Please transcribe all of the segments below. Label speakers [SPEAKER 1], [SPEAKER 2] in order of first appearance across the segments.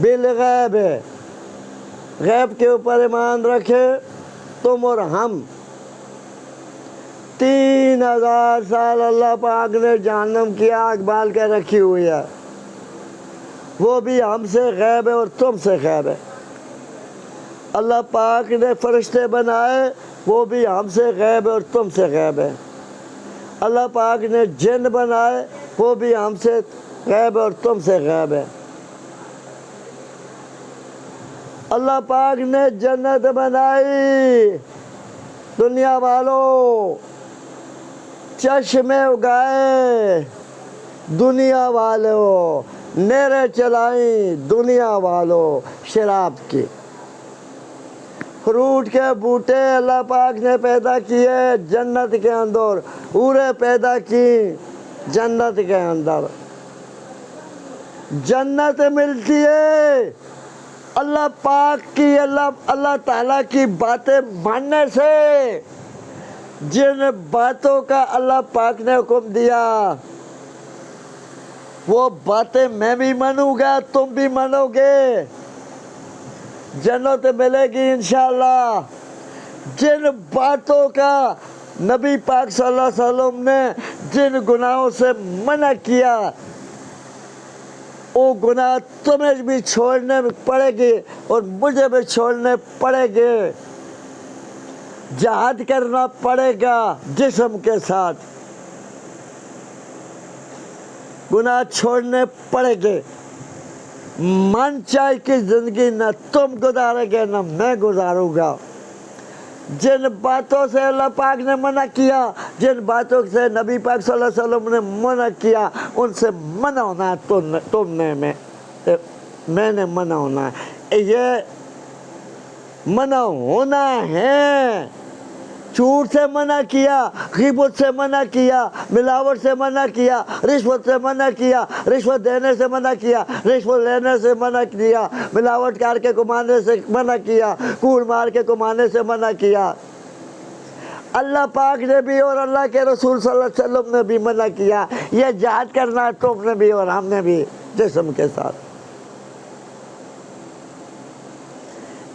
[SPEAKER 1] Bill गैब है, गैब के ऊपर ईमान रखे तुम और हम। 3000 साल अल्लाह पाक ने जहन्नम की आग बाल के रखी हुई है, वो भी हमसे गैब है और तुमसे गैब है। अल्लाह पाक ने फरिश्ते बनाए, वो भी हमसे गैब है और तुमसे गैब है। अल्लाह पाक ने जिन बनाए, वो भी हमसे गैब है और तुमसे गैब है। अल्लाह पाक ने जन्नत बनाई, दुनिया वालों चश्मे उगाए, दुनिया वालों नेरे चलाई, दुनिया वालों शराब की। फ्रूट के बूटे अल्लाह पाक ने पैदा किए जन्नत के अंदर, पूरे पैदा की जन्नत के अंदर। जन्नत मिलती है अल्लाह पाक की, अल्लाह ताला की बातें मानने से। जिन बातों का अल्लाह पाक ने हुक्म दिया, वो बातें मैं भी मानूंगा, तुम भी मानोगे, जन्नत मिलेगी इंशाअल्लाह। जिन बातों का नबी पाक सल्लल्लाहु अलैहि वसल्लम ने जिन गुनाहों से मना किया, वो गुनाह तुम्हें भी छोड़ने पड़ेगी और मुझे भी छोड़ने पड़ेंगे। जिहाद करना पड़ेगा जिस्म के साथ, गुनाह छोड़ने पड़ेंगे। मन चाहे की जिंदगी न तुम गुजारोगे न मैं गुजारूंगा। जिन बातों से अल्लाह पाक ने मना किया, जिन बातों से नबी पाक सल्लल्लाहु अलैहि वसल्लम ने मना किया, उनसे मना होना है। तुमने मैंने मना होना है, ये मना होना है। झूठ से मना किया, ग़ीबत से मना किया, मिलावट से मना किया, रिश्वत से मना किया, रिश्वत देने से मना किया, रिश्वत लेने से मना किया, मिलावट करके कमाने से मना किया, कूड़ मार के कमाने से मना किया। अल्लाह पाक ने भी और अल्लाह के रसूल सल्लल्लाहु अलैहि वसल्लम ने भी मना किया। ये जिहाद करना तुमने भी और हमने भी जिस्म के साथ।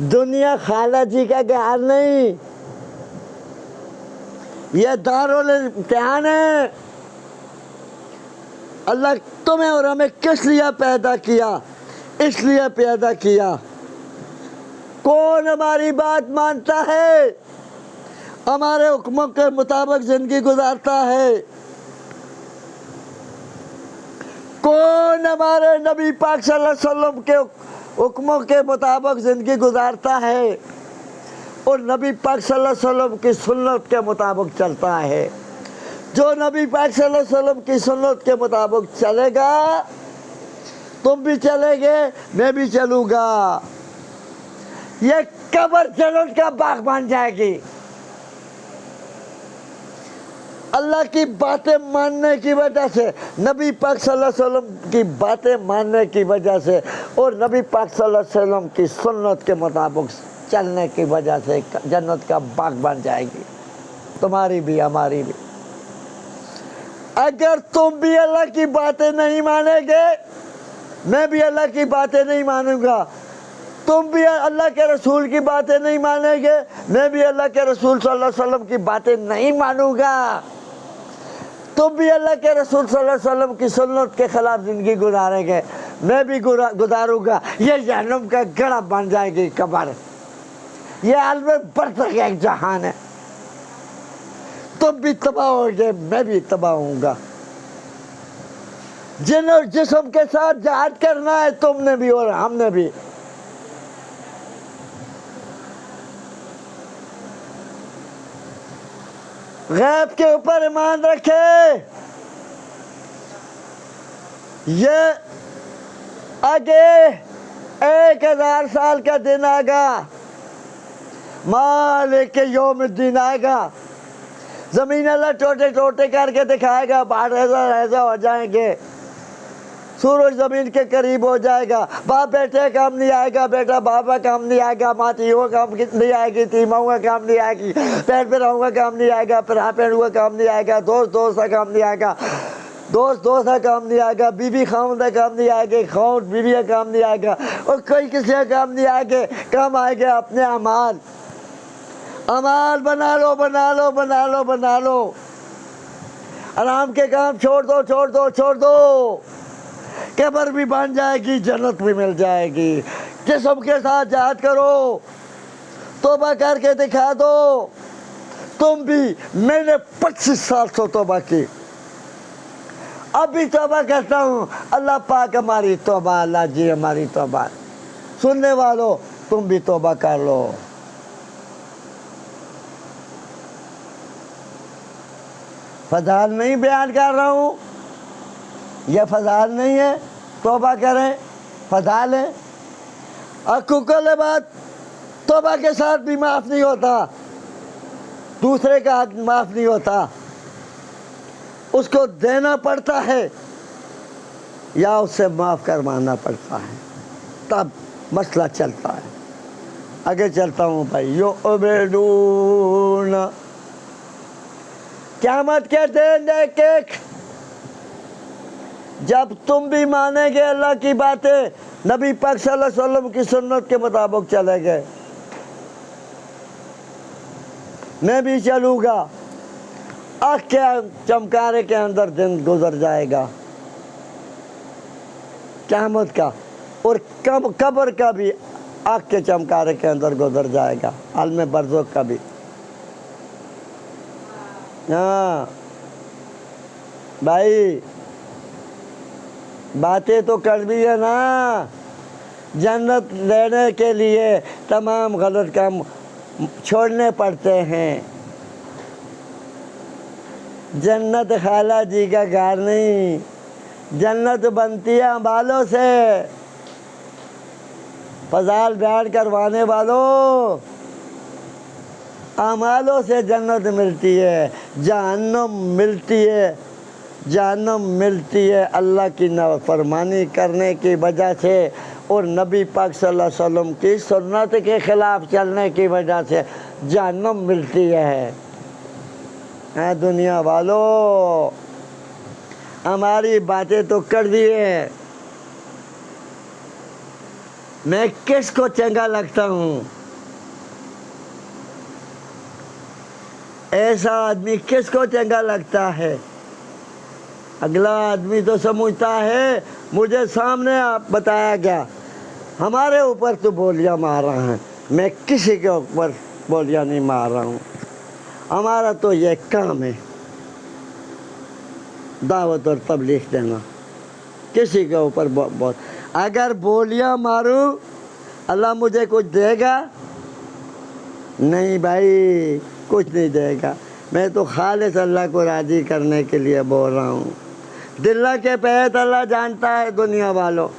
[SPEAKER 1] दुनिया खाला जी का घर नहीं, यह दारुल इम्तिहान है। अल्लाह तुम्हें और हमें किस लिए पैदा किया? इसलिए पैदा किया। कौन हमारी बात मानता है, हमारे हुक्मों के मुताबिक जिंदगी गुजारता है? कौन हमारे नबी पाक सल्लल्लाहु अलैहि वसल्लम के हुक्मों के मुताबिक जिंदगी गुजारता है और नबी पाक सल्लल्लाहु अलैहि वसल्लम की सुन्नत के मुताबिक चलता है? जो नबी पाक सल्लल्लाहु अलैहि वसल्लम की सुन्नत के मुताबिक चलेगा, तुम भी चलेगे, मैं भी चलूँगा। ये कब्र जन्नत का बाग बन जाएगी। अल्लाह की बातें मानने की वजह से, नबी पाक सल्लल्लाहु अलैहि वसल्लम की बातें मानने की वजह से और नबी पाक सल्लल्लाहु अलैहि वसल्लम की सुन्नत के मुताबिक चलने की वजह से जन्नत का बाग बन जाएगी, तुम्हारी भी हमारी भी। अगर तुम भी अल्लाह की बातें नहीं मानेंगे, मैं भी अल्लाह की बातें नहीं मानूंगा। तुम भी अल्लाह के रसूल की बातें नहीं मानेंगे, मैं भी अल्लाह के रसूल सल्लल्लाहु अलैहि वसल्लम की बातें नहीं मानूंगा। तुम भी अल्लाह के रसूल सल्लल्लाहु अलैहि वसल्लम की सुन्नत के खिलाफ जिंदगी गुजारेंगे, मैं भी गुजारूंगा। ये जहन्नम का गड़ा बन जाएगी कब्र। ये आलम बरज़ख का एक जहान है। तुम भी तबाह होगे, मैं भी तबाह होऊंगा। जिन और जिस्म के साथ जिहाद करना है तुमने भी और हमने भी। गैब के ऊपर ईमान रखे। ये आगे 1000 साल का दिन आएगा, मालिक के यौम दिन आएगा। जमीन अल्लाह टोटे टोटे करके दिखाएगा, बाहर ऐसा हो जाएंगे, सूरज जमीन के करीब हो जाएगा। बाप बेटे काम नहीं आएगा, बेटा बाबा काम नहीं आएगा, माँ तीहुआ काम नहीं आएगी, तीमाऊँ काम नहीं आएगी, पैर पे रहूँगा काम नहीं आएगा, फिर हाँ पैर हुआ काम नहीं आएगा, दोस्त दोस्त का काम नहीं आएगा। दोस्त दोस्त का काम नहीं आएगा, बीबी खाउन का काम नहीं आएगा, खाउन बीबी का काम नहीं आएगा, और कोई किसी का काम नहीं आएगा। काम आएगा अपने अमाल। अमाल बना लो बना लो बना लो बना लो। आराम के काम छोड़ दो छोड़ दो छोड़ दो। कब्र भी बन जाएगी, जन्नत भी मिल जाएगी। जिस्म के साथ जहाद करो, तौबा करके दिखा दो। तुम भी, मैंने 25 साल से तौबा की, अभी तौबा करता हूँ। अल्लाह पाक हमारी तौबा, अल्लाह जी हमारी तौबा। सुनने वालों, तुम भी तौबा कर लो। फजाल नहीं बयान कर रहा हूँ, यह फजाल नहीं है। तौबा करें, फजाल है। अकुकल बात, तौबा के साथ भी माफ़ नहीं होता, दूसरे का हक माफ़ नहीं होता, उसको देना पड़ता है या उससे माफ़ करवाना पड़ता है, तब मसला चलता है। आगे चलता हूँ भाई। यो उबेदून, क़यामत के दिन देख, जब तुम भी मानेंगे अल्लाह की बातें, नबी पाक सल्लल्लाहु अलैहि वसल्लम की सुन्नत के मुताबिक चलेंगे, मैं भी चलूँगा, आँख के चमकारे के अंदर दिन गुजर जाएगा क़यामत का, और कब्र का भी आँख के चमकारे के अंदर गुजर जाएगा, आलम बरज़ख का भी। हाँ भाई, बातें तो कर दी है ना। जन्नत लेने के लिए तमाम गलत काम छोड़ने पड़ते हैं। जन्नत खाला जी का घर नहीं, जन्नत बनती है अमालों से। फजाल बयान करवाने वालों, अमालों से जन्नत मिलती है, जहन्नम मिलती है। जहन्नम मिलती है अल्लाह की नाफरमानी करने की वजह से और नबी पाक सल्लल्लाहु अलैहि वसल्लम की सुन्नत के ख़िलाफ़ चलने की वजह से जहन्नम मिलती है। दुनिया वालों, हमारी बातें तो कर दिए, मैं किसको चंगा लगता हूँ? ऐसा आदमी किसको चंगा लगता है? अगला आदमी तो समझता है मुझे सामने आप बताया गया, हमारे ऊपर तो बोलियाँ मार रहा है, मैं किसी के ऊपर बोलियाँ नहीं मार रहा हूँ। हमारा तो ये काम है दावत और तबलीग देना, किसी के ऊपर बहुत। अगर बोलियाँ मारूं अल्लाह मुझे कुछ देगा? नहीं भाई, कुछ नहीं देगा। मैं तो खालिस अल्लाह को राज़ी करने के लिए बोल रहा हूँ। दिल के पैत अल्लाह जानता है। दुनिया वालों,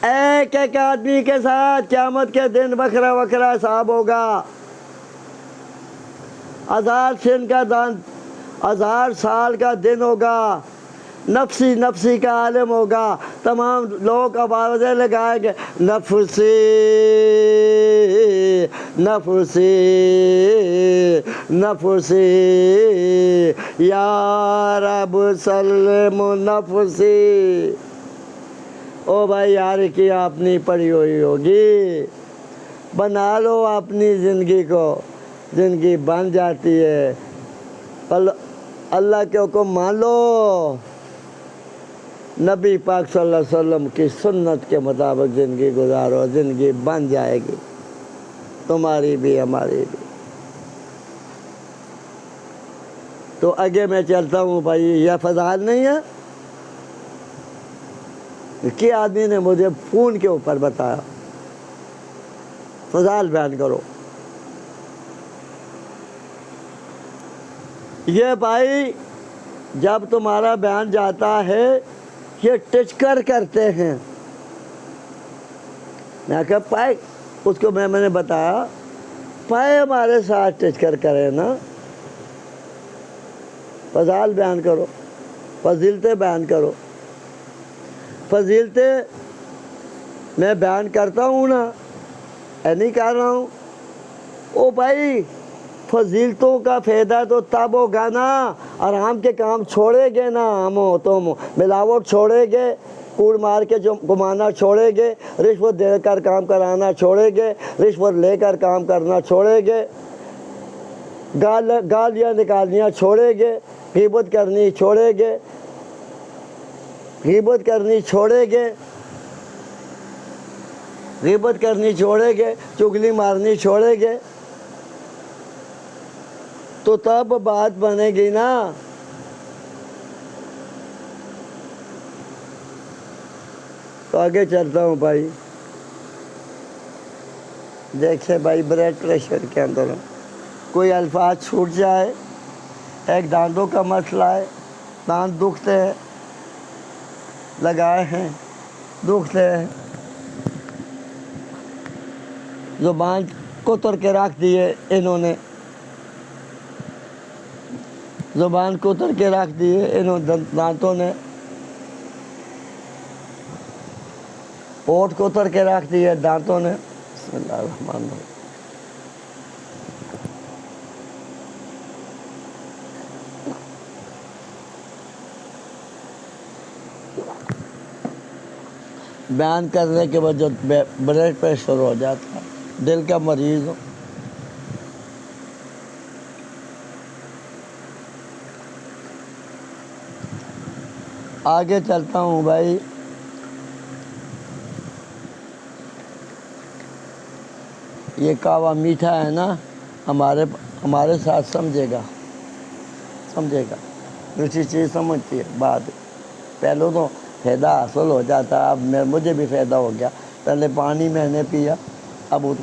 [SPEAKER 1] एक एक आदमी के साथ क़यामत के दिन वखरा वखरा हिसाब होगा। 1000 साल का दिन होगा। नफसी नफसी का आलम होगा। तमाम लोग आवाज़ें लगाएंगे, नफसी नफसी नफसी या रब सल्लम नफसी। ओ भाई यार, की आपने पढ़ी हुई होगी, बना लो अपनी ज़िंदगी को, ज़िंदगी बन जाती है। अल्लाह के हुक्म मान लो, नबी पाक सल्लल्लाहु अलैहि वसल्लम की सुन्नत के मुताबिक ज़िंदगी गुजारो, ज़िंदगी बन जाएगी, तुम्हारी भी हमारी भी। तो आगे मैं चलता हूँ भाई। यह फजाल नहीं है कि आदमी ने मुझे फ़ोन के ऊपर बताया, फजाल बयान करो। ये भाई, जब तुम्हारा बयान जाता है, ये टिचकर करते हैं। मैं कहा पाए, उसको मैंने बताया, पाए हमारे साथ टिचकर करे ना, फजाल बयान करो, फजीलतें बयान करो। फजीलतें मैं बयान करता हूँ ना, नहीं कर रहा हूँ। ओ भाई, फजीलतों का फ़ायदा तो तब होगा ना आराम के काम छोड़ेंगे ना हम तुम, मिलावट छोड़ेंगे, कूड़ मार के जो घुमाना छोड़ेंगे, रिश्वत देकर काम कराना छोड़ेंगे, रिश्वत लेकर काम करना छोड़ेंगे, गालियाँ निकालनियाँ छोड़ेंगे, गीबत करनी छोड़ेंगे, गीबत करनी छोड़ेंगे, गीबत करनी छोड़ेंगे, चुगली मारनी छोड़ेंगे, तो तब बात बनेगी ना। तो आगे चलता हूँ भाई। देखिए भाई, ब्लड प्रेशर के अंदर कोई अल्फाज छूट जाए, एक दांतों का मसला है, दांत दुखते हैं, लगाए हैं, दुखते हैं, ज़ुबान को तर के रख दिए इन्होंने, ज़ुबान को तर के रख दिए इन्होंने दांतों ने, ओठ को तर के रख दिए दांतों ने। बिस्मिल्लाहिर्रहमानिर्रहीम। बयान करने के बाद जो ब्लड प्रेशर हो जाता है, दिल का मरीज़ हो, आगे चलता हूँ भाई। ये कावा मीठा है ना, हमारे साथ समझेगा, दूसरी चीज़ समझती है बात। पहले तो फ़ायदा हासिल हो जाता, अब मुझे भी फ़ायदा हो गया। पहले पानी मैंने पिया, अब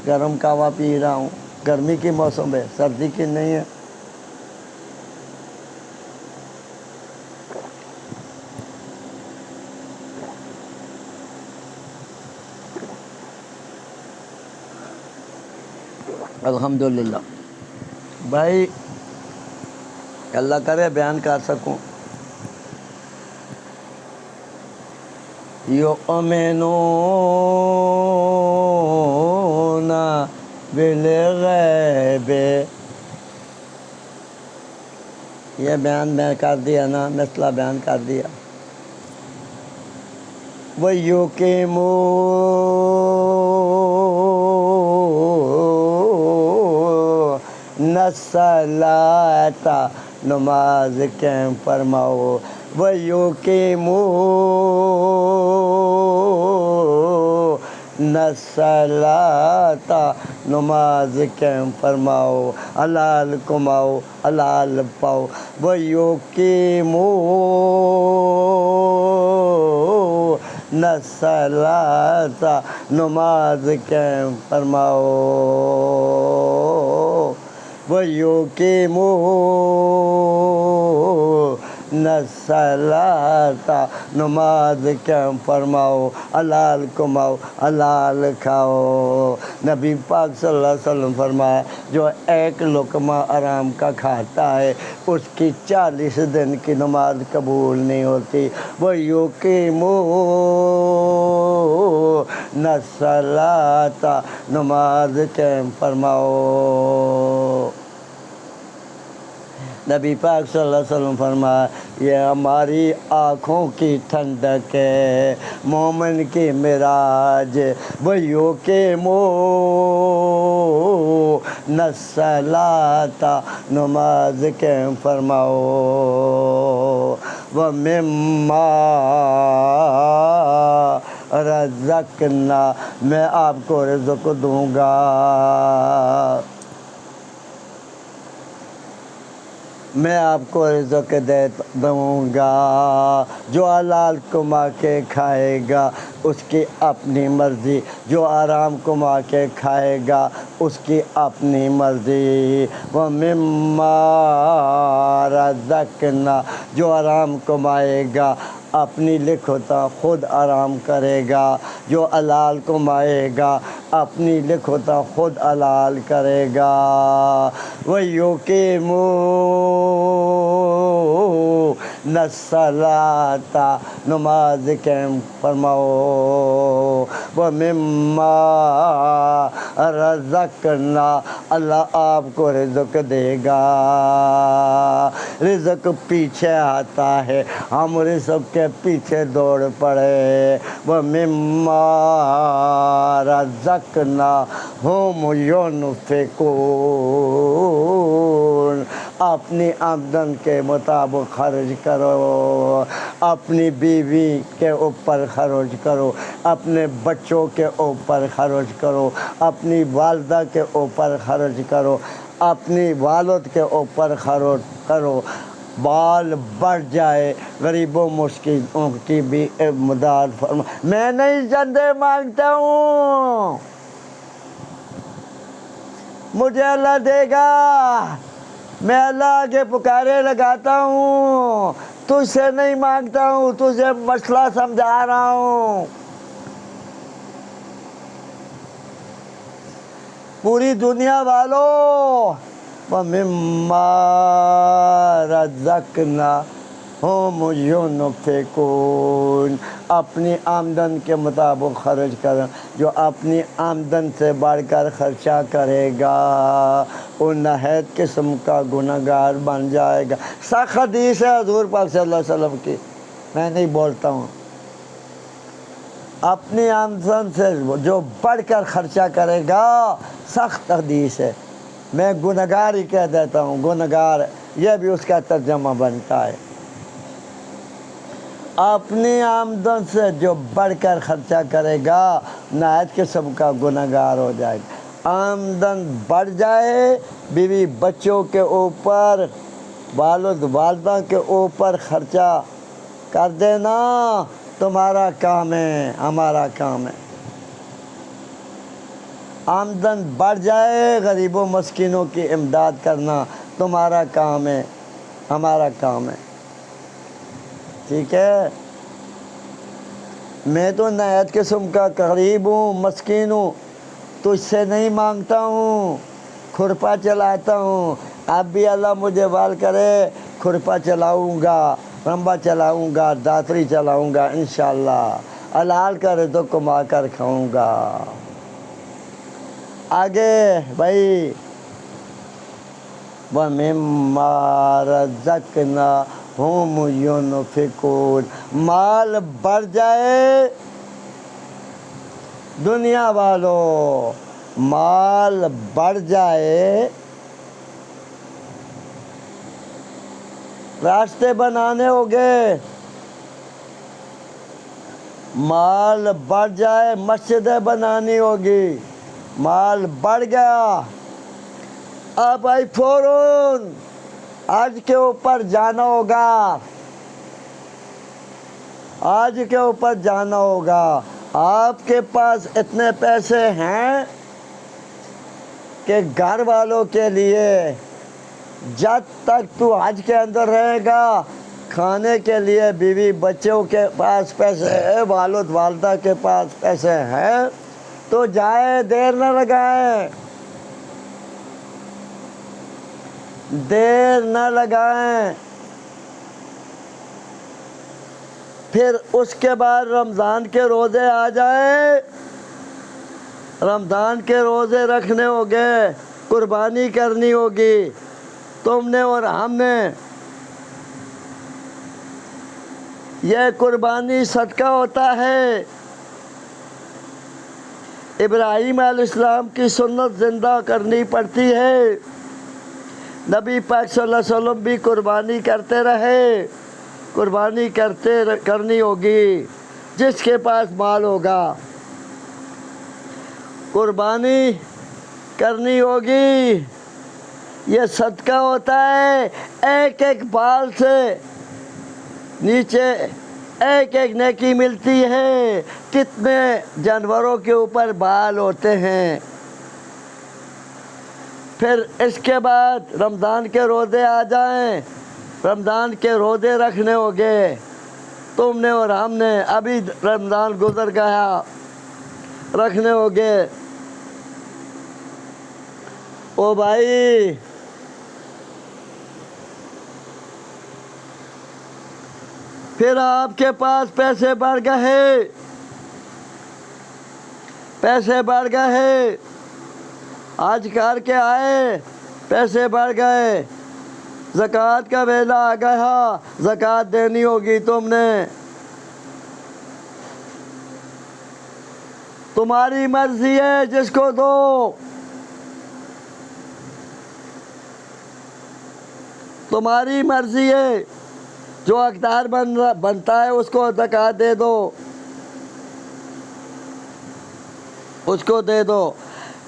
[SPEAKER 1] गर्म कावा पी रहा हूँ। गर्मी की मौसम है, सर्दी की नहीं है। अल्हम्दुलिल्लाह भाई, अल्लाह करे बयान कर सकूं। युमिनूना बिल गैब, ये बयान मैं कर दिया ना, मसला बयान कर दिया। वयुकिमू नसलाता, नमाज कैम फरमाओ। वयुकिमू नसलाता, नमाज कैम फरमाओ। हलाल कमाओ, हलाल पाओ। वयुकिमू नसलाता, नमाज कैम फरमाओ। वयुकिमू नसलाता, नमाज कैम फरमाओ। हलाल कमाओ, हलाल खाओ। नबी पाक सल्लल्लाहु अलैहि वसल्लम फरमाया, जो एक लुक़मा आराम का खाता है, उसकी 40 दिन की नमाज कबूल नहीं होती। वयुकिमू नसलाता, नमाज कैम फरमाओ। नबी पाक सल्लल्लाहु अलैहि वसल्लम फरमाया, ये हमारी आँखों की ठंडक है, मोमिन की मिराज। वयुकिमू नसलाता, नमाज कैम फरमाओ। व मिम्मा रज़क़ना, मैं आपको रिज़्क़ दूँगा, मैं आपको रिज़्क़ दे दूँगा। जो हलाल कमा के खाएगा उसकी अपनी मर्ज़ी, जो आराम कमा के खाएगा उसकी अपनी मर्ज़ी। व मिम्मा रज़क़ना, जो आराम कमाएगा अपनी लिखोता खुद आराम करेगा, जो हलाल कमाएगा अपनी लिखोता खुद हलाल करेगा। वयुकिमू नसलाता, नमाज कैम फरमाओ। व मिम्मा रज़क़ना, अल्लाह आपको रिज़्क़ देगा। रिज़्क़ पीछे आता है, हम रिज़्क़ के पीछे दौड़ पड़े। व मिम्मा रज़क़ना हुम युनफ़िक़ून, अपनी आमदन के मुताबिक खर्च करो, अपनी बीवी के ऊपर खर्च करो, अपने बच्चों के ऊपर खर्च करो, अपनी वालदा के ऊपर खर्च करो, अपनी वालद के ऊपर खर्च करो। बाल बढ़ जाए, गरीबों मुस्किनों की भी मदद फरमा। मैं नहीं चंदे मांगता हूँ, मुझे अल्लाह देगा। मैं अल्लाह के पुकारे लगाता हूँ, तुझसे नहीं मांगता हूँ, तुझे मसला समझा रहा हूँ। पूरी दुनिया वालों, व मिम्मा रज़क़ना हुम युनफ़िक़ून, अपनी आमदन के मुताबिक खर्च कर। जो अपनी आमदन से बढ़कर खर्चा करेगा वो नहायत किस्म का गुनहगार बन जाएगा। सख्त हदीस है हुज़ूर पाक सल्लल्लाहु अलैहि वसल्लम की, मैं नहीं बोलता हूँ। अपनी आमदन से जो बढ़कर खर्चा करेगा, सख्त हदीस है। मैं गुनहगार ही कह देता हूँ, गुनहगार, यह भी उसका तर्जमा बनता है। अपनी आमदन से जो बढ़कर खर्चा करेगा नायत किस्म का गुनहगार हो जाएगा। आमदन बढ़ जाए, बीवी बच्चों के ऊपर, वालिद वालदा के ऊपर खर्चा कर देना तुम्हारा काम है, हमारा काम है। आमदन बढ़ जाए, गरीबों मस्किनों की इमदाद करना तुम्हारा काम है, हमारा काम है। ठीक है, मैं तो नायत किस्म का गरीब हूँ, मस्किन हूँ, तुझसे नहीं मांगता हूँ, खुरपा चलाता हूँ। अब भी अल्लाह मुझे बाल करे, खुरपा चलाऊँगा, रंबा चलाऊँगा, दातरी चलाऊँगा, इंशाअल्लाह हलाल करे तो कमा कर खाऊँगा। आगे भाई, व मिम्मा रज़क़ना हुम युनफ़िक़ून, माल बढ़ जाए, दुनिया वालों माल बढ़ जाए, रास्ते बनाने होंगे। माल बढ़ जाए, मस्जिदें बनानी होगी। माल बढ़ गया, अब भाई फौरन आज के ऊपर जाना होगा, आज के ऊपर जाना होगा। आपके पास इतने पैसे हैं कि घर वालों के लिए, जब तक तू हज के अंदर रहेगा, खाने के लिए बीवी बच्चों के पास पैसे है, वालिद वालदा के पास पैसे हैं, तो जाए, देर न लगाएं, देर न लगाएं। फिर उसके बाद रमज़ान के रोज़े आ जाए, रमज़ान के रोज़े रखने होंगे, कुर्बानी करनी होगी तुमने और हमने। यह कुर्बानी सदका होता है। इब्राहीम अलैहिस्सलाम की सुन्नत ज़िंदा करनी पड़ती है। नबी पाक सल्लल्लाहु अलैहि वसल्लम भी कुर्बानी करते रहे, कुर्बानी करनी होगी। जिसके पास माल होगा कुर्बानी करनी होगी। ये सदका होता है, एक एक बाल से नीचे एक एक नेकी मिलती है। कितने जानवरों के ऊपर बाल होते हैं। फिर इसके बाद रमज़ान के रोज़े आ जाएं, रमज़ान के रोज़े रखने होंगे तुमने और हमने। अभी रमज़ान गुज़र गया, रखने होंगे। ओ भाई, फिर आपके पास पैसे बढ़ गए, पैसे बढ़ गए, आज करके आए पैसे बढ़ गए, ज़कात का वेला आ गया, ज़कात देनी होगी तुमने। तुम्हारी मर्जी है, जिसको दो। तुम्हारी मर्जी है, जो हकदार बनता है उसको ज़कात दे दो, उसको दे दो।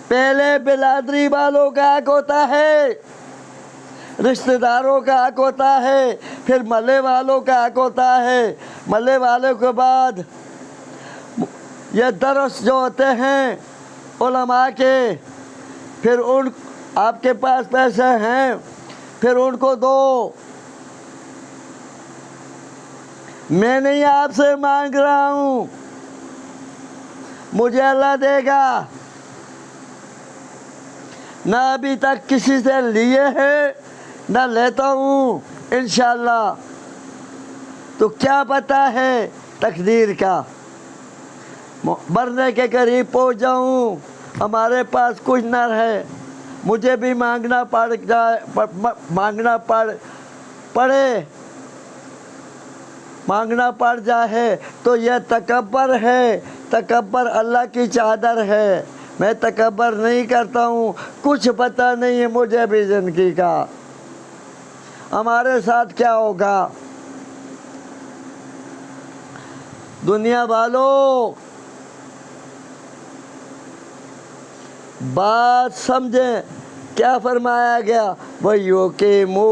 [SPEAKER 1] पहले बिरादरी वालों का हक होता है, रिश्तेदारों का हक होता है, फिर मल्ले वालों का हक होता है। मल्ले वालों के बाद ये दरस जो होते हैं उलमा के, फिर उन आपके पास पैसे हैं, फिर उनको दो। मैं नहीं आपसे मांग रहा हूँ, मुझे अल्लाह देगा। ना अभी तक किसी से लिए हैं, ना लेता हूँ इंशाअल्लाह। तो क्या पता है तकदीर का, मरने के करीब पहुँच जाऊँ, हमारे पास कुछ न रहे, मुझे भी मांगना पड़ जाए, मांगना पड़ जाए, तो यह तकब्बर है। तकब्बर अल्लाह की चादर है। मैं तकब्बर नहीं करता हूँ, कुछ पता नहीं है मुझे भी ज़िंदगी का, हमारे साथ क्या होगा। दुनिया वालों, बात समझें, क्या फरमाया गया, वयो के मो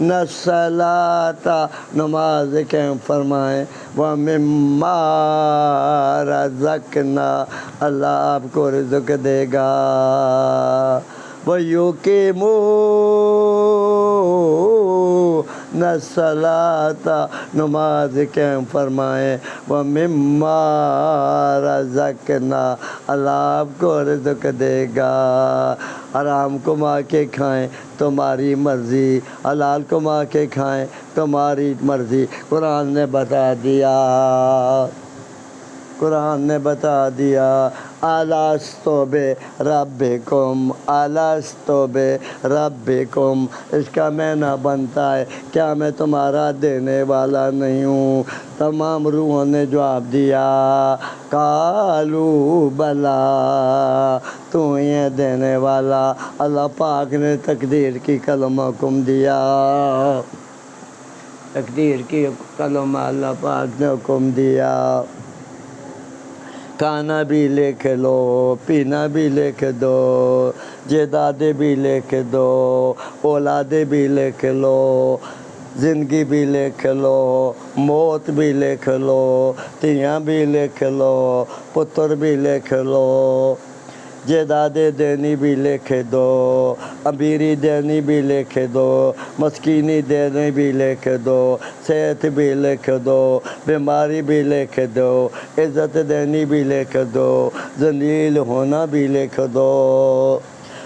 [SPEAKER 1] न सलाता, नमाज के फरमाएँ, वह मिम्मा रज़क़ना, अल्लाह आपको रिज़्क़ देगा। वयो के मो न सलाता, नमाज के फरमाएँ, व मिम्मा रज़क़ना, अल्लाह आपको रिज़्क़ देगा। हराम कमा के खाएं तुम्हारी मर्ज़ी, हलाल कमा के खाएं तुम्हारी मर्ज़ी। कुरान ने बता दिया, कुरान ने बता दिया, अलस्तुबे रब्बिकुम, अलस्तुबे रब्बिकुम, इसका माना बनता है, क्या मैं तुम्हारा देने वाला नहीं हूँ। तमाम रूहों ने जवाब दिया, कालू बला, तू ये देने वाला। अल्लाह पाक ने तकदीर की कलमा हुक्म दिया, तकदीर की कलमा अल्लाह पाक ने हुक्म दिया। खाना भी लिख लो, पीना भी लिख दो, जायदादें भी लिख दो, औलादे भी लिख लो, ज़िंदगी भी लिख लो, मौत भी लिख लो, तियाँ भी लिख लो, पुत्र भी लिख लो, जायदादें देनी भी लिख दो, अमीरी देनी भी लिख दो, मस्कीनी देनी भी लिख दो, सेहत भी लिख दो, बीमारी भी लिख दो, इज़्ज़त देनी भी लिख दो, ज़लील होना भी लिख दो,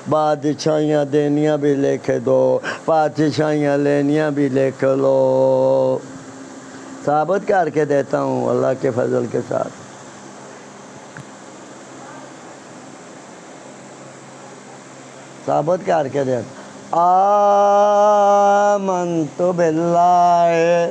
[SPEAKER 1] बादशाहियाँ देनियाँ भी लिख दो, बादशाहियाँ लेनियाँ भी लिख लो। साबित करके देता हूँ अल्लाह के फजल के साथ। साबित करके दे, आमन्तु बिल्लाह,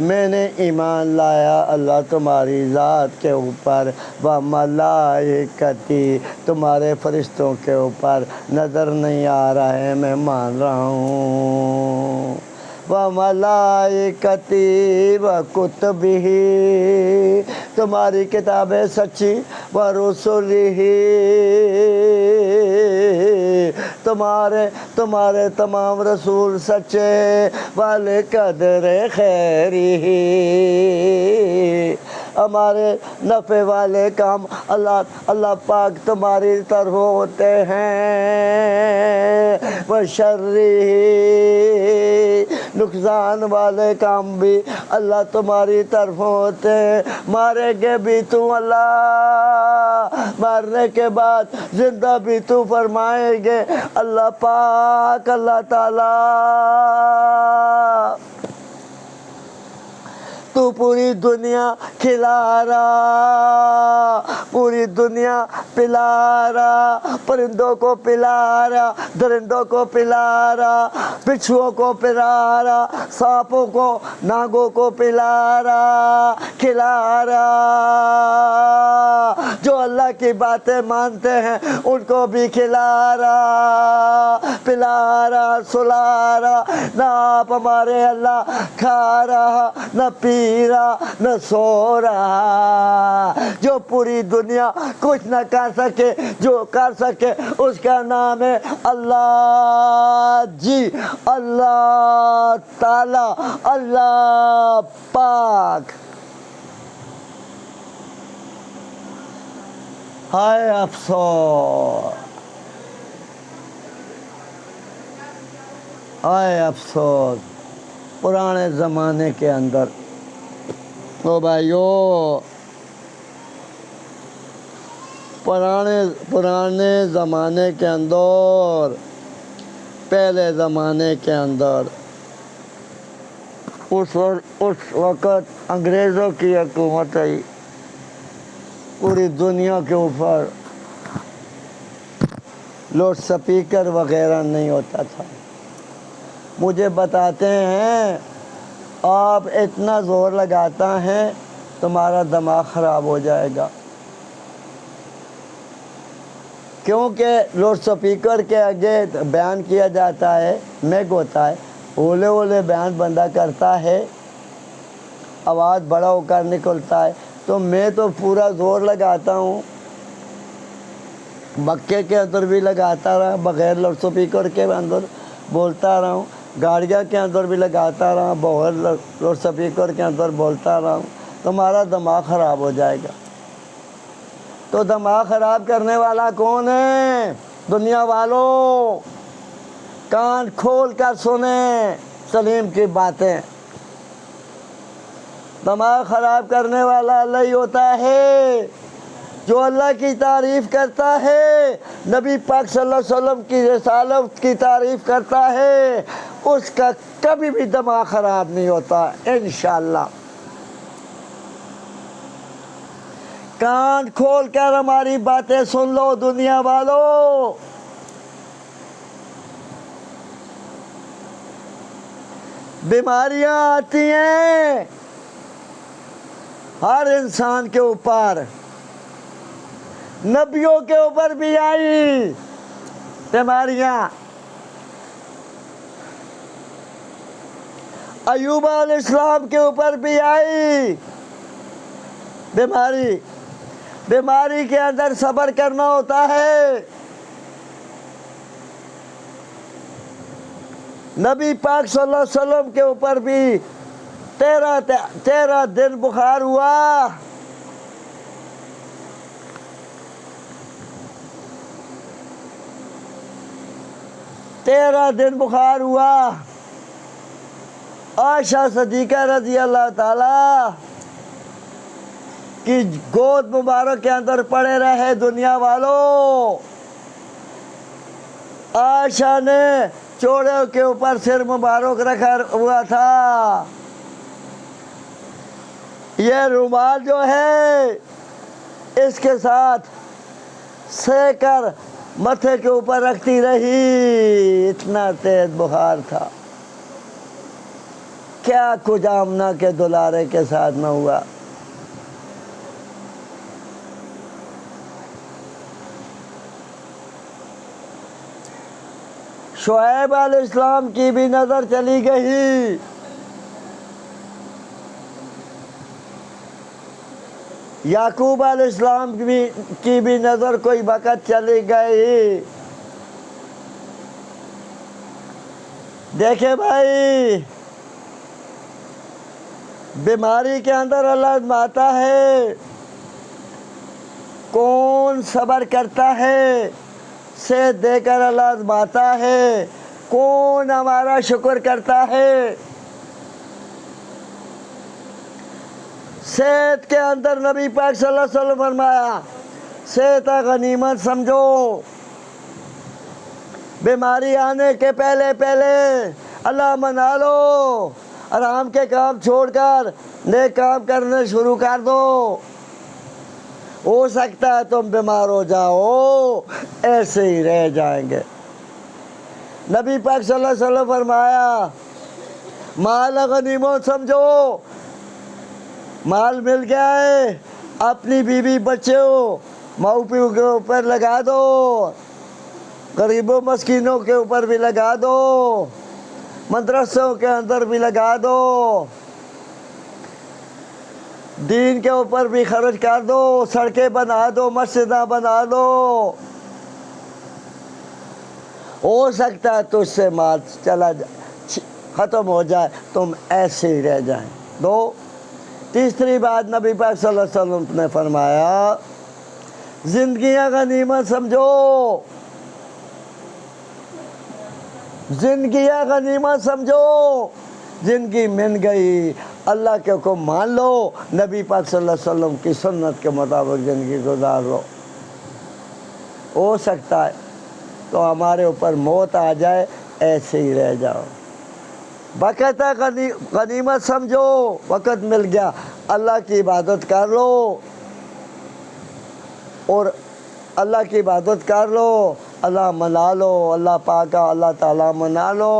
[SPEAKER 1] मैंने ईमान लाया अल्लाह तुम्हारी ज़ात के ऊपर, व मलाइकती, तुम्हारे फरिश्तों के ऊपर नज़र नहीं आ रहा है, मैं मान रहा हूँ। व मलाइकती व कुतुबिही, तुम्हारी किताबें सच्ची, व रुसुलिही, तुम्हारे तमाम रसूल सच्चे, वाले कदर खैरी, हमारे नफ़े वाले काम अल्लाह पाक तुम्हारी तरफ होते हैं। व शर्री, नुकसान वाले काम भी अल्लाह तुम्हारी तरफ होते हैं। मारेगे भी तू अल्लाह, मारने के बाद जिंदा भी तू फरमाएंगे अल्लाह पाक, अल्लाह ताला। तू पूरी दुनिया खिला रहा, पूरी दुनिया पिला रहा, परिंदों को पिला रहा, दरिंदों को पिला रहा, बिच्छुओं को पिला रहा, सांपों को नागों को पिला रहा, खिला रहा। जो अल्लाह की बातें मानते हैं उनको भी खिला रहा, पिला रहा, सुला रहा। ना आप हमारे अल्लाह खा रहा, न पी रहा, न सो रहा। जो पूरी दुनिया कुछ न कर सके, जो कर सके उसका नाम है अल्लाह जी, अल्लाह ताला, अल्लाह पाक। हाय अफसोस, हाय अफसोस पुराने ज़माने के अंदर। ओ भाइयों, पुराने ज़माने के अंदर, पहले ज़माने के अंदर उस वक़्त अंग्रेज़ों की हुकूमत आई पूरी दुनिया के ऊपर। लाउड स्पीकर वगैरह नहीं होता था। मुझे बताते हैं आप इतना ज़ोर लगाता है तुम्हारा दिमाग ख़राब हो जाएगा, क्योंकि लाउड स्पीकर के आगे बयान किया जाता है, मैक होता है, ओले ओले बयान बंदा करता है, आवाज़ बड़ा होकर निकलता है। तो मैं तो पूरा ज़ोर लगाता हूँ, मक्के के अंदर भी लगाता रहा, बग़ैर लाउड स्पीकर के अंदर बोलता रहा हूँ, गाड़ियाँ के अंदर भी लगाता रहा, बग़ैर लाउड स्पीकर के अंदर बोलता रहा हूँ। तुम्हारा दिमाग ख़राब हो जाएगा। तो दिमाग ख़राब करने वाला कौन है? दुनिया वालों, कान खोल कर सुने सलीम की बातें। दिमाग ख़राब करने वाला अल्लाह ही होता है। जो अल्लाह की तारीफ़ करता है, नबी पाक सल्लल्लाहु अलैहि वसल्लम की रिसालत की तारीफ़ करता है, उसका कभी भी दिमाग ख़राब नहीं होता इंशाअल्लाह। कान खोल कर हमारी बातें सुन लो दुनिया वालों। बीमारियां आती हैं हर इंसान के ऊपर, नबियों के ऊपर भी आई बीमारियां। अय्यूब अलैहिस्सलाम के ऊपर भी आई बीमारी। बीमारी के अंदर सब्र करना होता है। नबी पाक सल्लल्लाहु अलैहि वसल्लम के ऊपर भी 13 दिन बुखार हुआ। तेरह दिन बुखार हुआ। आयशा सदीका रज़ी अल्लाह ताला की गोद मुबारक के अंदर पड़े रहे दुनिया वालों। आयशा ने चोड़े के ऊपर सिर मुबारक रखा हुआ था। ये रुमाल जो है इसके साथ सेकर मथे के ऊपर रखती रही, इतना तेज बुखार था। क्या कुछ आमना के दुलारे के साथ न हुआ। शुएब अलैहिस्सलाम की भी नज़र चली गई। याकूब अलैहिस्सलाम की भी नज़र कोई वक़्त चली गई। देखे भाई, बीमारी के अंदर अल्लाह आज़माता है। कौन सब्र करता है, सेहत देकर अल्लाह आज़माता है। कौन हमारा शुक्र करता है। सेहत के अंदर नबी पाक सल्लल्लाहु अलैहि वसल्लम फरमाया, सेहत गनीमत समझो। बीमारी आने के पहले पहले अल्लाह मना लो, आराम के काम छोड़कर नेक काम करने शुरू कर दो। हो सकता है तुम बीमार हो जाओ, ऐसे ही रह जाएंगे। नबी पाक सल्लल्लाहु अलैहि वसल्लम फरमाया, माल गनीमत समझो, माल मिल गया है, अपनी बीवी बच्चों माऊ पियो के ऊपर लगा दो, गरीबों मस्कीनों के ऊपर भी लगा दो, मदरसों के अंदर भी लगा दो, दीन के ऊपर भी खर्च कर दो, सड़कें बना दो, मस्जिदा बना दो। हो सकता है तुझसे माल चला ख़त्म हो जाए, तुम ऐसे ही रह जाए। दो तीसरी बात नबी पाक सल्लल्लाहु अलैहि वसल्लम ने फरमाया, ज़िंदगियाँ गनीमत समझो, ज़िंदगियाँ गनीमत समझो। ज़िंदगी मिल गई, अल्लाह के हुक्म मान लो, नबी पाक सल्लल्लाहु अलैहि वसल्लम की सुन्नत के मुताबिक ज़िंदगी गुजार लो। हो सकता है तो हमारे ऊपर मौत आ जाए, ऐसे ही रह जाओ। वक़्त गनीमत समझो, वक़्त मिल गया, अल्लाह की इबादत कर लो, और अल्लाह की इबादत कर लो, अल्लाह मना लो, अल्लाह पाक का अल्लाह ताला मना लो।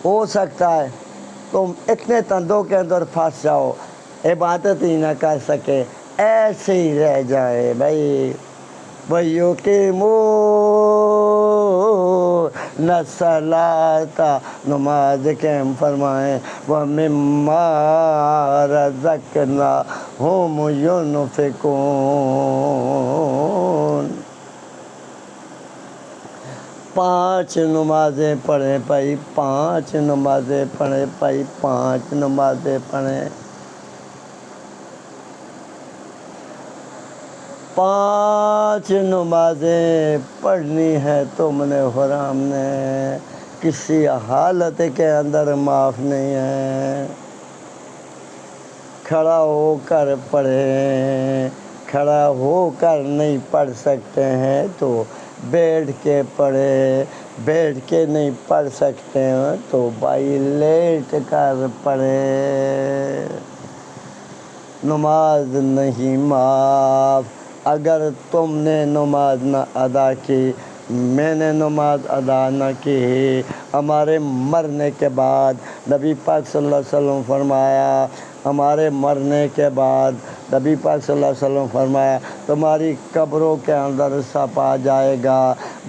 [SPEAKER 1] हो सकता है तुम इतने तंदों के अंदर फंस जाओ, इबादत ही ना कर सके, ऐसे ही रह जाए। भाई वयो के न सलाता, नमाज कैम फरमाएँ, व मिम्मा रज़क़ना हुम युनफ़िक़ून। 5 नमाज़ें पढ़ें भाई, 5 नमाज़ें पढ़ें भाई, 5 नमाज़ें पढ़ें। 5 नमाज़ें पढ़नी है तुमने, हराम ने किसी हालत के अंदर माफ़ नहीं है। खड़ा होकर पढ़ें, खड़ा होकर नहीं पढ़ सकते हैं तो बैठ के पढ़े, बैठ के नहीं पढ़ सकते हैं तो भाई लेट कर पढ़े। नमाज नहीं माफ़। अगर तुमने नमाज न अदा की, मैंने नमाज अदा न की, हमारे मरने के बाद नबी पाक सल्लल्लाहु अलैहि वसल्लम फरमाया, हमारे मरने के बाद नबी पाक सल्लल्लाहु अलैहि वसल्लम फरमाया, तुम्हारी कब्रों के अंदर सप आ जाएगा।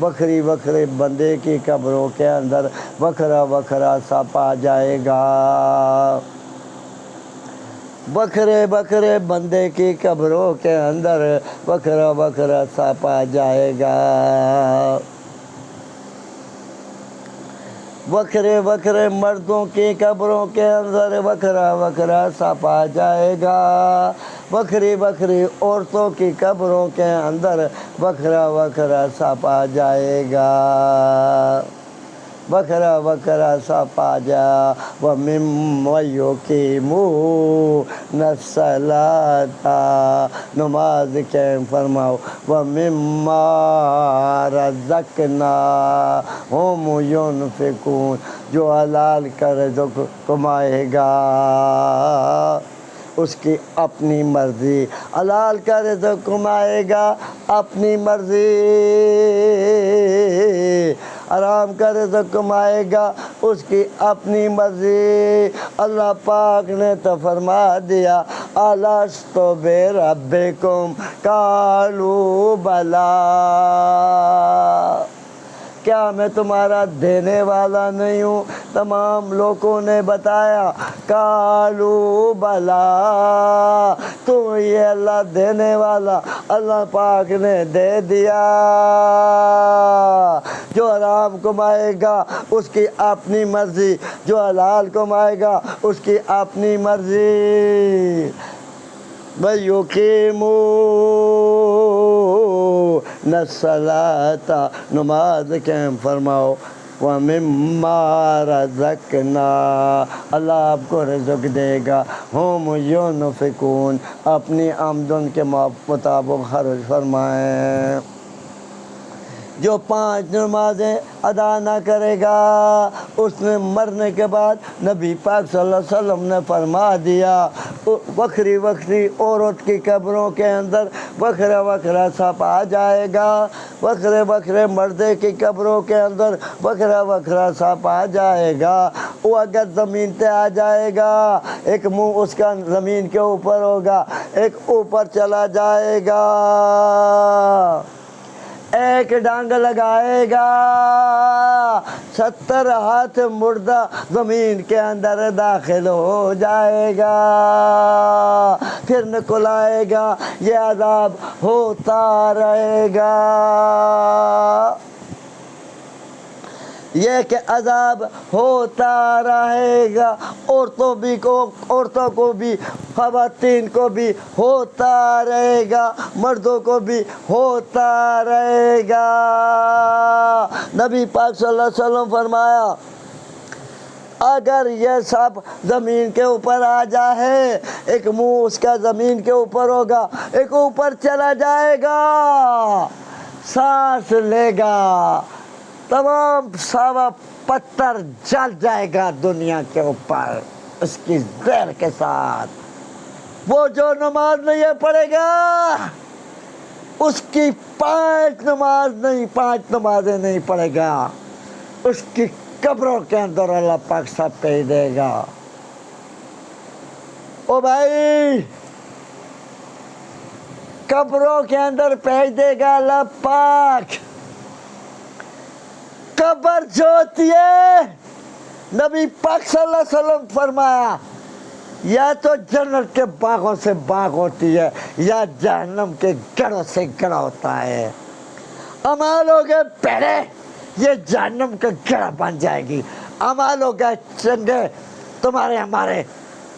[SPEAKER 1] बखरी बखरे बंदे की कब्रों के अंदर बखरा बखरा सप आ जाएगा। बखरे बखरे बंदे की कब्रों के अंदर बखरा बखरा सप आ जाएगा। बखरे बखरे मर्दों की कब्रों के अंदर बखरा बखरा सप आ जाएगा। बखरी बखरी औरतों की कब्रों के अंदर बखरा बखरा सप आ जाएगा। बखरा बखरा सप आ जा। व मिम्मयो की मुँह न सलाता, नमाज कैम फरमाओ, व मिम्मा रज़क़ना हुम युनफ़िक़ून, जो हलाल कर जो कमाएगा उसकी अपनी मर्ज़ी, हलाल का रिज़्क़ कमाएगा अपनी मर्ज़ी, आराम का रिज़्क़ कमाएगा उसकी अपनी मर्ज़ी। अल्लाह पाक ने तो फरमा दिया, अलस्तु बिरब्बिकुम कालू बला, क्या मैं तुम्हारा देने वाला नहीं हूँ? तमाम लोगों ने बताया, कालू बला, तो ये अल्लाह देने वाला, अल्लाह पाक ने दे दिया। जो हराम कमाएगा उसकी अपनी मर्ज़ी, जो हलाल कमाएगा उसकी अपनी मर्ज़ी। वयुकीमू न सलाता, नमाज कैम फरमाओ, व मिम्मा रज़क़ना, अल्लाह आपको रिज़्क़ देगा, हुम युनफ़िक़ून, अपनी आमदन के मुताबिक खर्च फरमाएँ। जो 5 नमाजें अदा ना करेगा उसने मरने के बाद नबी पाक सल्लल्लाहु अलैहि वसल्लम ने फरमा दिया वक्री वक्री औरत की कब्रों के अंदर वखरा वखरा सांप आ जाएगा, वखरे वखरे मर्दे की कब्रों के अंदर वखरा वखरा सांप आ जाएगा। वो अगर ज़मीन पे आ जाएगा एक मुंह उसका ज़मीन के ऊपर होगा, एक ऊपर चला जाएगा, एक डांग लगाएगा, 70 हाथ मुर्दा ज़मीन के अंदर दाखिल हो जाएगा, फिर निकल आएगा, ये अज़ाब होता रहेगा। ये कि अज़ाब होता रहेगा, औरतों को भी ख़वातीन को भी होता रहेगा, मर्दों को भी होता रहेगा। नबी पाक सल्लल्लाहु अलैहि वसल्लम फरमाया अगर ये सांप ज़मीन के ऊपर आ जाए, एक मुंह उसका ज़मीन के ऊपर होगा, एक ऊपर चला जाएगा, सांस लेगा, तमाम सावा पत्थर जल जाएगा दुनिया के ऊपर उसकी जहर के साथ। वो जो नमाज नहीं पढ़ेगा उसकी 5 नमाजें नहीं पढ़ेगा, उसकी कब्रों के अंदर अल्लाह पाक सब कह देगा। ओ भाई कब्रों के अंदर भेज देगा अल्लाह पाक। कब्र जो होती है नबी पाक सल्लल्लाहु अलैहि वसल्लम फरमाया या तो जन्नत के बागों से बाग होती है या जहन्नम के गढ़ों से गढ़ा होता है। अमालों के पहले ये जहन्नम का गढ़ा बन जाएगी, अमालों के चंगे तुम्हारे हमारे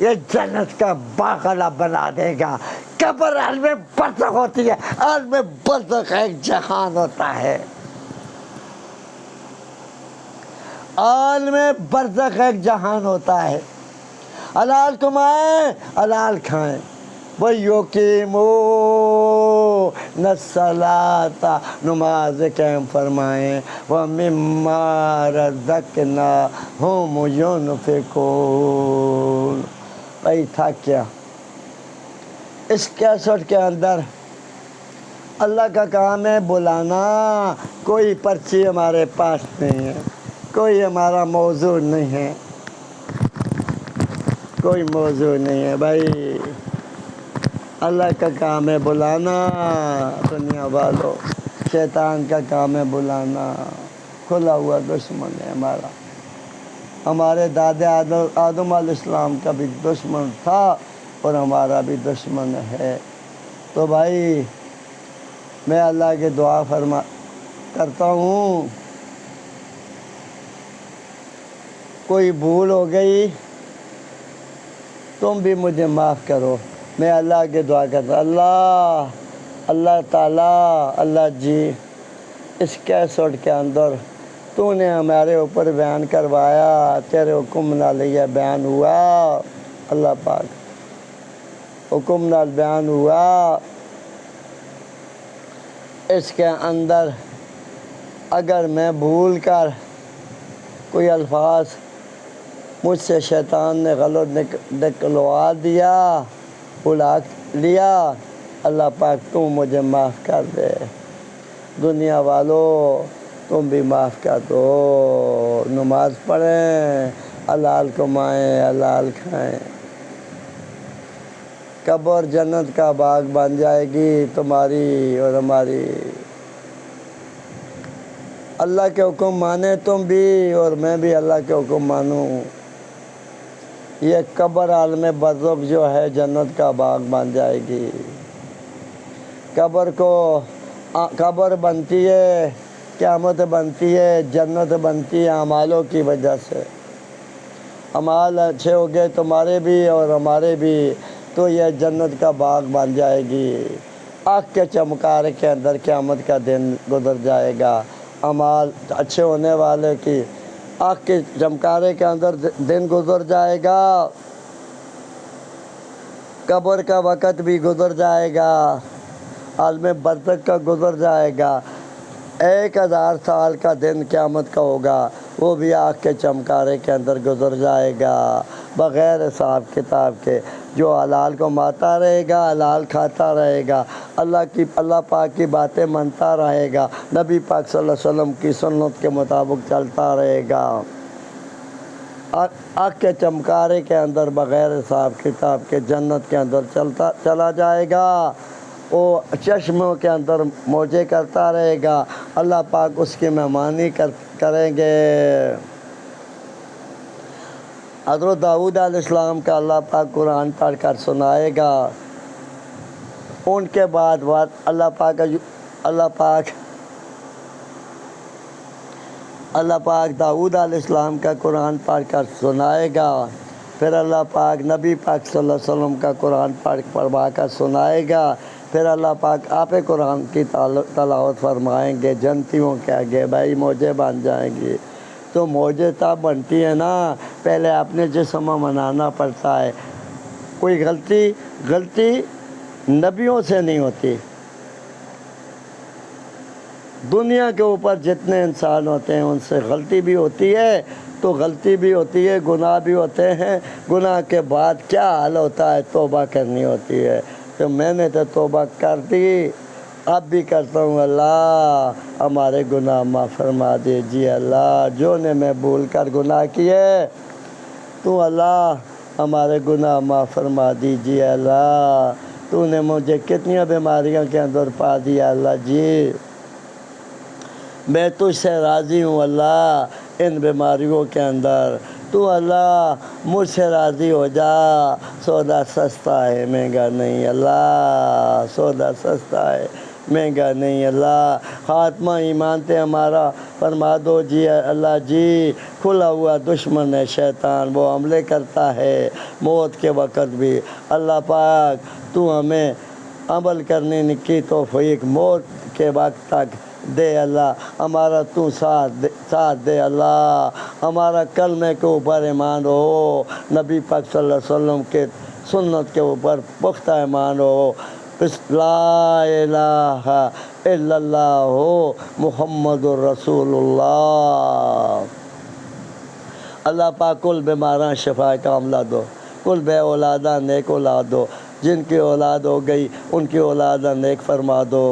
[SPEAKER 1] ये जन्नत का बाग अल्लाह बना देगा। कब्र आलम बरज़ख होती है, आलम बरज़ख एक जहान होता है, आलम बरज़ख एक जहान होता है। हलाल कमाएं हलाल खाएं, वही की मो न सलाता नमाज कैम फरमाएं व मिम्मा रज़क़ना हुम युनफ़िक़ून। भाई था क्या इस कैसेट के अंदर अल्लाह का काम है बुलाना, कोई पर्ची हमारे पास नहीं है, कोई हमारा मौजू नहीं है, कोई मौजू नहीं है। भाई अल्लाह का काम है बुलाना, दुनिया वालों शैतान का काम है बुलाना। खुला हुआ दुश्मन है हमारा, हमारे दादे आदम अलैहिस्सलाम का भी दुश्मन था और हमारा भी दुश्मन है। तो भाई मैं अल्लाह की दुआ फरमा करता हूँ, कोई भूल हो गई तुम भी मुझे माफ़ करो। मैं अल्लाह की दुआ करता, अल्लाह ताला, अल्लाह जी इस कैसेट के अंदर तूने हमारे ऊपर बयान करवाया, तेरे हुक्म नाल यह बयान हुआ, अल्लाह पाक हुक्म नाल बयान हुआ। इसके अंदर अगर मैं भूल कर कोई अल्फाज मुझसे शैतान ने गलत निकलवा दिया, बुला लिया, अल्लाह पाक तुम मुझे माफ़ कर दे। दुनिया वालों तुम भी माफ़ कर दो। नमाज पढ़ें, हलाल कमाएं, हलाल खाएं, कब्र जन्नत का बाग बन जाएगी तुम्हारी और हमारी। अल्लाह के हुक्म माने तुम भी और मैं भी अल्लाह के हुक्म मानूं, ये कब्र आलम बरज़ख जो है जन्नत का बाग बन जाएगी। कब्र बनती है, क़यामत बनती है, जन्नत बनती है अमालों की वजह से। अमाल अच्छे हो गए तुम्हारे भी और हमारे भी तो यह जन्नत का बाग बन जाएगी। आँख के चमकारे के अंदर क़यामत का दिन गुजर जाएगा। अमाल अच्छे होने वाले की आँख के चमकारे के अंदर दिन गुजर जाएगा, कब्र का वक़्त भी गुजर जाएगा, आलम बरज़ख का गुजर जाएगा। 1000 साल का दिन क़यामत का होगा, वो भी आग के चमकारे के अंदर गुजर जाएगा बग़ैर हिसाब किताब के। जो हलाल को माता रहेगा, हलाल खाता रहेगा, अल्लाह पाक की बातें मानता रहेगा, नबी पाक सल्लल्लाहु अलैहि वसल्लम की सुन्नत के मुताबिक चलता रहेगा, आग के चमकारे के अंदर बग़ैर हिसाब किताब के जन्नत के अंदर चला जाएगा। वो चश्मों के अंदर मौजे करता रहेगा, अल्लाह पाक उसकी मेहमानी करेंगे। हज़रत दाऊद अलैहिस्सलाम का अल्लाह पाक कुरान पढ़ कर सुनाएगा। उनके बाद अल्लाह पाक दाऊद अलैहिस्सलाम का कुरान पढ़ कर सुनाएगा। फिर अल्लाह पाक नबी पाक सल्लल्लाहु अलैहि वसल्लम का कुरान पढ़वा कर सुनाएगा। फिर अल्लाह पाक आप कुरान की तलावत फरमाएंगे। जनतियों के आगे भाई मौजे बन जाएंगी। तो मौजे तब बनती है ना, पहले अपने जिस्म मनाना पड़ता है। कोई गलती नबियों से नहीं होती। दुनिया के ऊपर जितने इंसान होते हैं उनसे गलती भी होती है, तो गलती भी होती है, गुनाह भी होते हैं। गुनाह के बाद क्या हाल होता है, तौबा करनी होती है। तो मैंने तो तौबा कर दी, अब भी करता हूँ। अल्लाह हमारे गुनाह माफ़ फरमा दीजिए। अल्लाह जो ने मैं भूल कर गुनाह किए, तो अल्लाह हमारे गुनाह माफ़ फरमा दीजिए। अल्लाह तूने मुझे कितनी बीमारियों के अंदर पा दिया। अल्लाह जी मैं तुझसे राज़ी हूँ अल्लाह इन बीमारियों के अंदर। तू अल्लाह मुझसे राज़ी हो जा। सौदा सस्ता है महंगा नहीं अल्लाह, सौदा सस्ता है महंगा नहीं अल्लाह। ख़ात्मा ईमान ते हमारा फरमा दो जी अल्लाह जी। खुला हुआ दुश्मन है शैतान, वो हमले करता है मौत के वक़्त भी। अल्लाह पाक तू हमें अमल करने की तौफ़ीक मौत के वक्त तक दे। अल्लाह हमारा तू साथ दे। अल्लाह हमारा कलमे के ऊपर ईमान हो, नबी पाक सल्लल्लाहु अलैहि वसल्लम के सुन्नत के ऊपर पुख्ता ईमान हो। ला इलाहा इल्लल्लाह हो मुहम्मदुर रसूलुल्लाह। अल्लाह पाक कुल बीमारां शिफा कामला दो, कुल बे औलादा नेक औलाद दो। जिनकी औलाद हो गई उनकी औलादा नेक फरमा दो,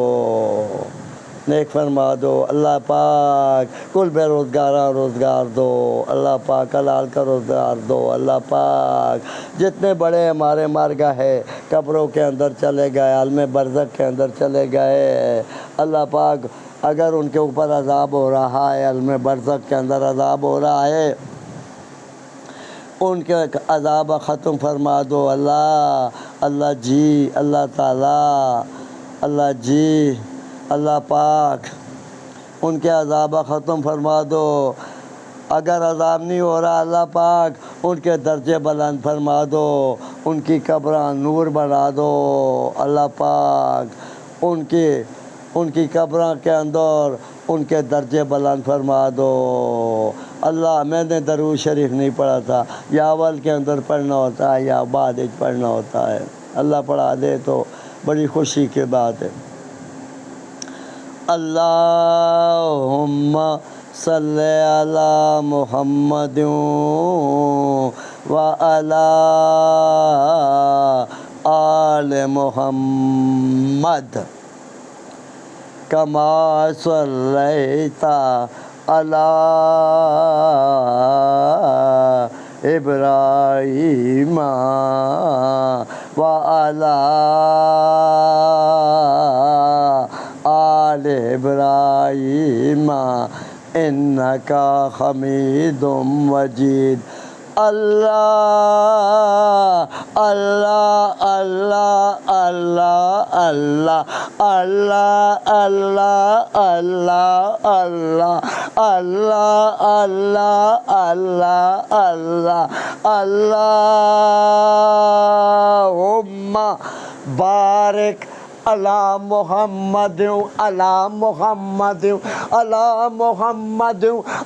[SPEAKER 1] नेक फरमा दो। अल्लाह पाक कुल बेरोज़गारा रोज़गार दो। अल्लाह पाक हलाल का रोज़गार दो। अल्लाह पाक जितने बड़े हमारे मर गए कब्रों के अंदर चले गए, आलम बरज़ख के अंदर चले गए, अल्लाह पाक अगर उनके ऊपर अज़ाब हो रहा है, आलम बरज़ख के अंदर अज़ाब हो रहा है, उनके अज़ाब ख़त्म फरमा दो। अल्लाह जी, अल्लाह ताला, अल्लाह जी, अल्लाह पाक उनके अज़ाब ख़त्म फरमा दो। अगर अज़ाब नहीं हो रहा अल्लाह पाक उनके दर्जे बुलंद फरमा दो, उनकी कब्रां नूर बना दो। अल्लाह पाक उनकी कब्रां के अंदर उनके दर्जे बुलंद फरमा दो। अल्लाह मैंने दरूद शरीफ नहीं पढ़ा था, या अव्वल के अंदर पढ़ना होता है या बाद में पढ़ना होता है। अल्लाह पढ़ा दे तो बड़ी खुशी की बात है। अल्लाहुम्मा सल्ले अला मुहम्मदिन व अला आले मुहम्मद कमा सल्लैता अला इब्राहीम व अला आले इब्राहीम इन्नका हमीदुम मजीद। अल्लाह अल्लाह अल्लाह अल्लाह अल्लाह अल्लाह अल्लाह अल्लाह अल्लाह अल्लाह अल्लाह अल्लाह अल्लाहुम्मा बारिक अला मोहम्मद अला मोहम्मद अला मोहम्मद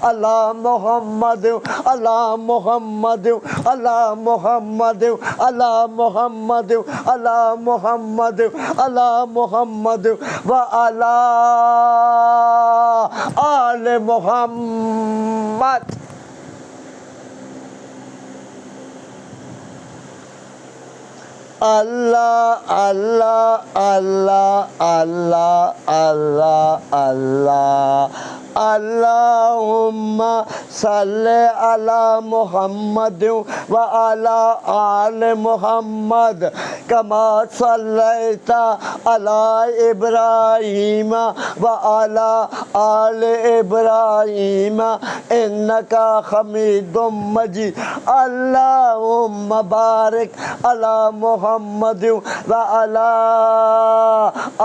[SPEAKER 1] अला मोहम्मद अला मोहम्मद अला मोहम्मद अला मोहम्मद अला मोहम्मद अला मोहम्मद व अला आले मोहम्मद। अल्लाह अल्लाह अल्लाह अल्लाह अल्लाह अल्लाह अल्लाहुम्मा सल्ले अला मुहम्मद व अला आले मुहम्मद कमा सल्लैता अला इब्राहीम व अला आले इब्राहीम इन्नका हमीदुम मजीद। अल्लाहुम्मा बारिक अला मुहम्मद व अला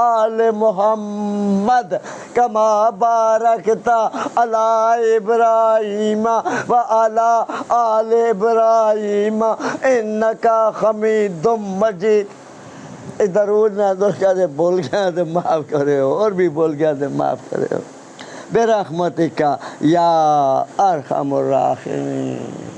[SPEAKER 1] आले मुहम्मद कमा बारकता अला इब्राहीम व अला आले इब्राहीम इन्नका हमीदुम मजीद। इधर ना दे बोल गया तो माफ़ करे हो, और भी बोल गया तो माफ़ करे हो। बेरहमतिका या अरहमुर राहिमीन।